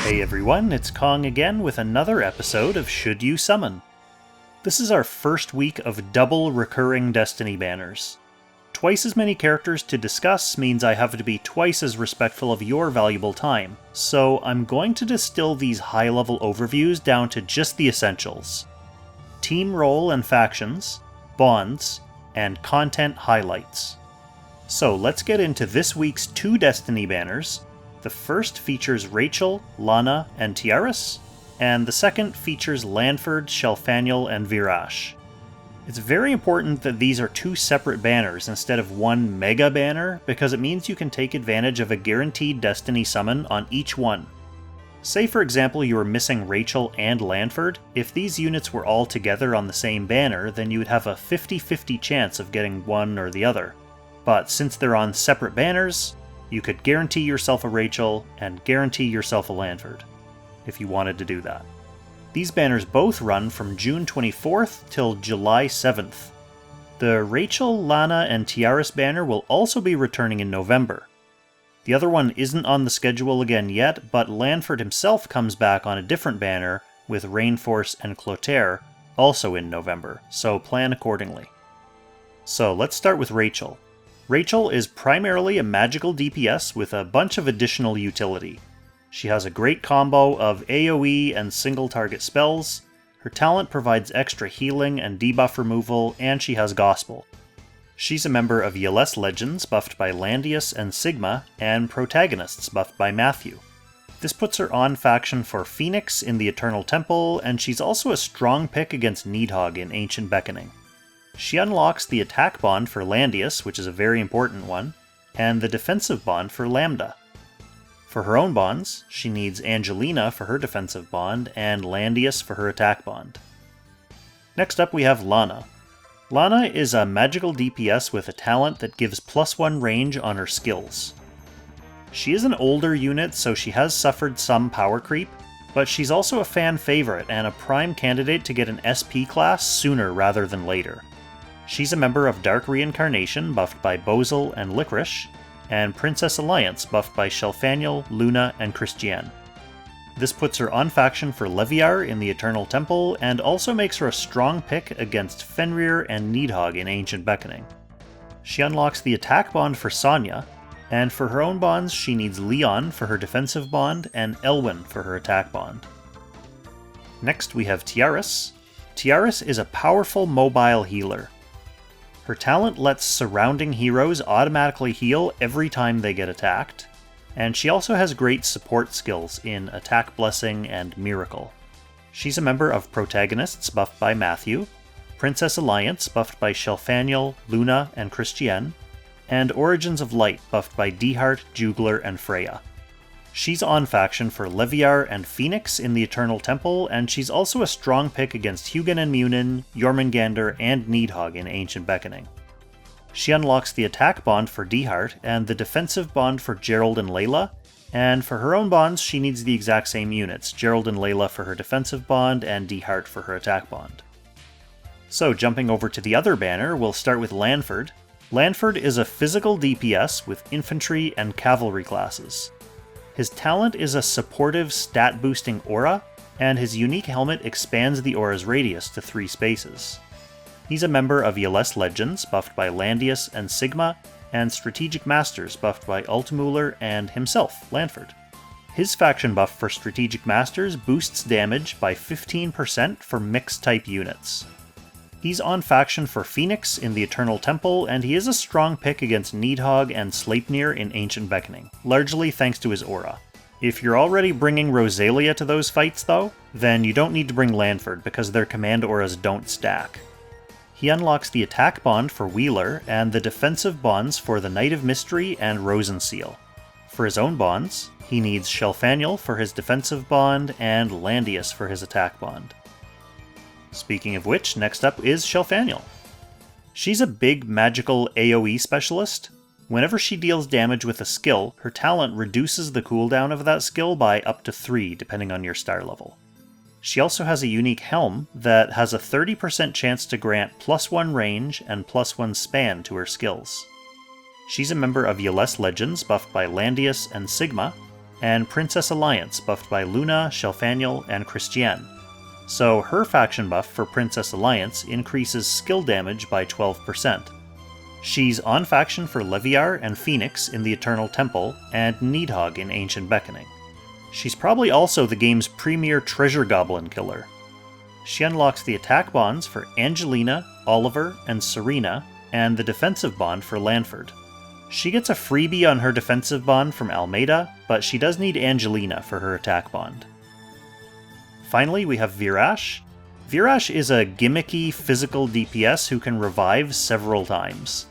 Hey everyone, it's Kong again with another episode of Should You Summon? This is our first week of double recurring Destiny banners. Twice as many characters to discuss means I have to be twice as respectful of your valuable time, so I'm going to distill these high-level overviews down to just the essentials. Team role and factions, bonds, and content highlights. So let's get into this week's 2 Destiny banners. The first features Rachel, Lana, and Tiaris, and the second features Lanford, Shelfaniel, and Virash. It's very important that these are 2 separate banners instead of one mega banner, because it means you can take advantage of a guaranteed Destiny summon on each one. Say for example you were missing Rachel and Lanford, if these units were all together on the same banner, then you would have a 50-50 chance of getting one or the other. But since they're on separate banners, you could guarantee yourself a Rachel and guarantee yourself a Lanford, if you wanted to do that. These banners both run from June 24th till July 7th. The Rachel, Lana, and Tiaris banner will also be returning in November. The other one isn't on the schedule again yet, but Lanford himself comes back on a different banner with Rainforce and Clotaire, also in November, so plan accordingly. So let's start with Rachel. Rachel is primarily a magical DPS with a bunch of additional utility. She has a great combo of AoE and single target spells, her talent provides extra healing and debuff removal, and she has Gospel. She's a member of Yeless Legends buffed by Landius and Sigma, and Protagonists buffed by Matthew. This puts her on faction for Phoenix in the Eternal Temple, and she's also a strong pick against Needhog in Ancient Beckoning. She unlocks the attack bond for Landius, which is a very important one, and the defensive bond for Lambda. For her own bonds, she needs Angelina for her defensive bond and Landius for her attack bond. Next up we have Lana. Lana is a magical DPS with a talent that gives +1 range on her skills. She is an older unit, so she has suffered some power creep, but she's also a fan favorite and a prime candidate to get an SP class sooner rather than later. She's a member of Dark Reincarnation, buffed by Bozel and Licorice, and Princess Alliance, buffed by Shelfaniel, Luna, and Christiane. This puts her on faction for Leviar in the Eternal Temple, and also makes her a strong pick against Fenrir and Needhog in Ancient Beckoning. She unlocks the attack bond for Sonya, and for her own bonds she needs Leon for her defensive bond and Elwyn for her attack bond. Next we have Tiaris. Tiaris is a powerful mobile healer. Her talent lets surrounding heroes automatically heal every time they get attacked, and she also has great support skills in Attack Blessing and Miracle. She's a member of Protagonists buffed by Matthew, Princess Alliance buffed by Shelfaniel, Luna, and Christiane, and Origins of Light buffed by Dehart, Jugler, and Freya. She's on faction for Leviar and Phoenix in the Eternal Temple, and she's also a strong pick against Hugin and Munin, Jormungandr, and Needhog in Ancient Beckoning. She unlocks the attack bond for Dehart and the defensive bond for Gerald and Layla, and for her own bonds she needs the exact same units, Gerald and Layla for her defensive bond and Dehart for her attack bond. So jumping over to the other banner, we'll start with Lanford. Lanford is a physical DPS with infantry and cavalry classes. His talent is a supportive stat-boosting aura, and his unique helmet expands the aura's radius to 3 spaces. He's a member of Yeless Legends, buffed by Landius and Sigma, and Strategic Masters, buffed by Altmuller and himself, Lanford. His faction buff for Strategic Masters boosts damage by 15% for mixed-type units. He's on faction for Phoenix in the Eternal Temple, and he is a strong pick against Needhog and Sleipnir in Ancient Beckoning, largely thanks to his aura. If you're already bringing Rosalia to those fights though, then you don't need to bring Lanford because their command auras don't stack. He unlocks the attack bond for Wheeler and the defensive bonds for the Knight of Mystery and Rosenseal. For his own bonds, he needs Shelfaniel for his defensive bond and Landius for his attack bond. Speaking of which, next up is Shelfaniel. She's a big magical AoE specialist. Whenever she deals damage with a skill, her talent reduces the cooldown of that skill by up to 3 depending on your star level. She also has a unique helm that has a 30% chance to grant +1 range and +1 span to her skills. She's a member of Yeless Legends buffed by Landius and Sigma, and Princess Alliance, buffed by Luna, Shelfaniel, and Christiane. So her faction buff for Princess Alliance increases skill damage by 12%. She's on faction for Leviar and Phoenix in the Eternal Temple, and Needhog in Ancient Beckoning. She's probably also the game's premier treasure goblin killer. She unlocks the attack bonds for Angelina, Oliver, and Serena, and the defensive bond for Lanford. She gets a freebie on her defensive bond from Almeida, but she does need Angelina for her attack bond. Finally, we have Virash. Virash is a gimmicky physical DPS who can revive several times.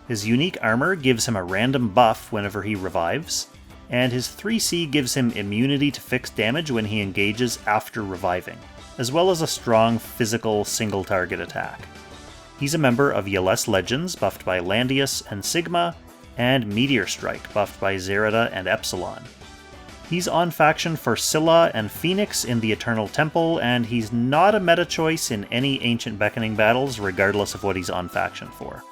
His unique armor gives him a random buff whenever he revives, and his 3C gives him immunity to fixed damage when he engages after reviving, as well as a strong physical single target attack. He's a member of Yeless Legends, buffed by Landius and Sigma, and Meteor Strike, buffed by Zerida and Epsilon. He's on faction for Scylla and Phoenix in the Eternal Temple, and he's not a meta choice in any Ancient Beckoning battles, regardless of what he's on faction for.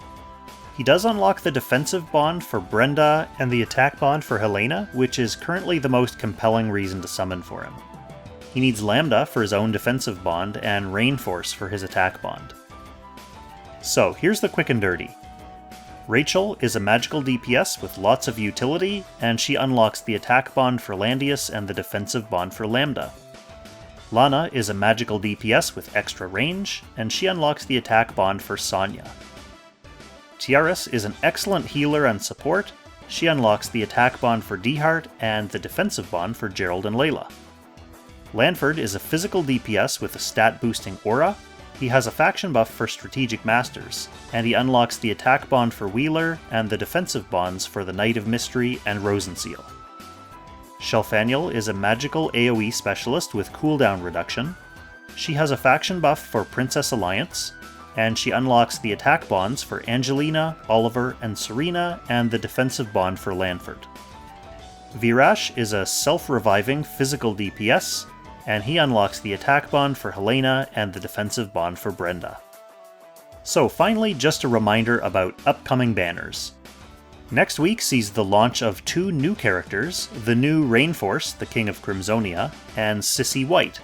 He does unlock the defensive bond for Brenda and the attack bond for Helena, which is currently the most compelling reason to summon for him. He needs Lambda for his own defensive bond, and Rainforce for his attack bond. So, here's the quick and dirty. Rachel is a magical DPS with lots of utility, and she unlocks the attack bond for Landius and the defensive bond for Lambda. Lana is a magical DPS with extra range, and she unlocks the attack bond for Sonya. Tiaris is an excellent healer and support. She unlocks the attack bond for Dehart and the defensive bond for Gerald and Layla. Lanford is a physical DPS with a stat-boosting aura. He has a faction buff for Strategic Masters, and he unlocks the attack bond for Wheeler and the defensive bonds for the Knight of Mystery and Rosenseal. Shelfaniel is a magical AoE specialist with cooldown reduction. She has a faction buff for Princess Alliance, and she unlocks the attack bonds for Angelina, Oliver, and Serena, and the defensive bond for Lanford. Virash is a self-reviving physical DPS, and he unlocks the attack bond for Helena and the defensive bond for Brenda. So finally, just a reminder about upcoming banners. Next week sees the launch of 2 new characters, the new Rainforce, the King of Crimsonia, and Sissy White.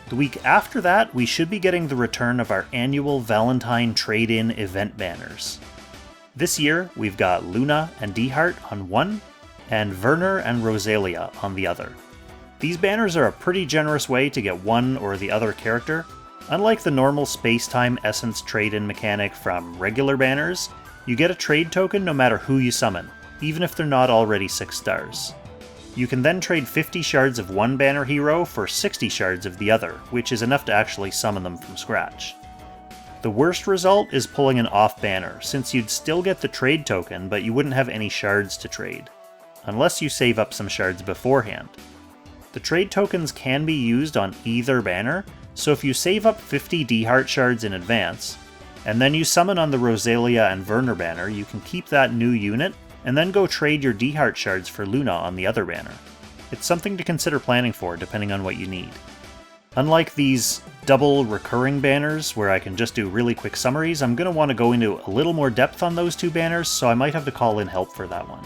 The week after that, we should be getting the return of our annual Valentine trade-in event banners. This year, we've got Luna and Dehart on one, and Werner and Rosalia on the other. These banners are a pretty generous way to get one or the other character. Unlike the normal space-time essence trade-in mechanic from regular banners, you get a trade token no matter who you summon, even if they're not already 6 stars. You can then trade 50 shards of one banner hero for 60 shards of the other, which is enough to actually summon them from scratch. The worst result is pulling an off banner, since you'd still get the trade token, but you wouldn't have any shards to trade, unless you save up some shards beforehand. The trade tokens can be used on either banner, so if you save up 50 Dehart shards in advance, and then you summon on the Rosalia and Werner banner, you can keep that new unit, and then go trade your Dehart shards for Luna on the other banner. It's something to consider planning for, depending on what you need. Unlike these double recurring banners, where I can just do really quick summaries, I'm going to want to go into a little more depth on those 2 banners, so I might have to call in help for that one.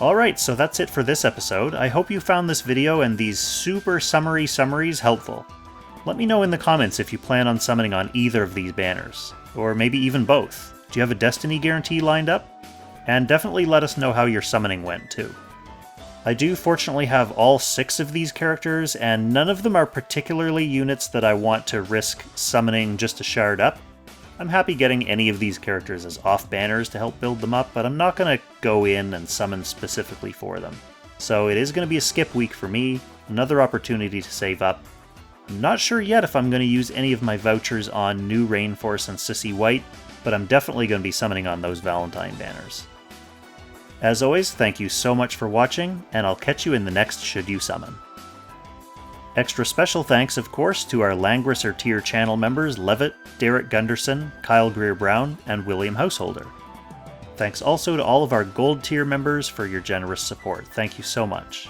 Alright, so that's it for this episode. I hope you found this video and these super summary summaries helpful. Let me know in the comments if you plan on summoning on either of these banners, or maybe even both. Do you have a Destiny guarantee lined up? And definitely let us know how your summoning went too. I do fortunately have all 6 of these characters, and none of them are particularly units that I want to risk summoning just to shard up. I'm happy getting any of these characters as off banners to help build them up, but I'm not going to go in and summon specifically for them. So it is going to be a skip week for me, another opportunity to save up. I'm not sure yet if I'm going to use any of my vouchers on new Rainforce and Sissy White, but I'm definitely going to be summoning on those Valentine banners. As always, thank you so much for watching, and I'll catch you in the next Should You Summon. Extra special thanks, of course, to our Langrisser tier channel members Levitt, Derek Gunderson, Kyle Greer-Brown, and William Householder. Thanks also to all of our Gold tier members for your generous support. Thank you so much.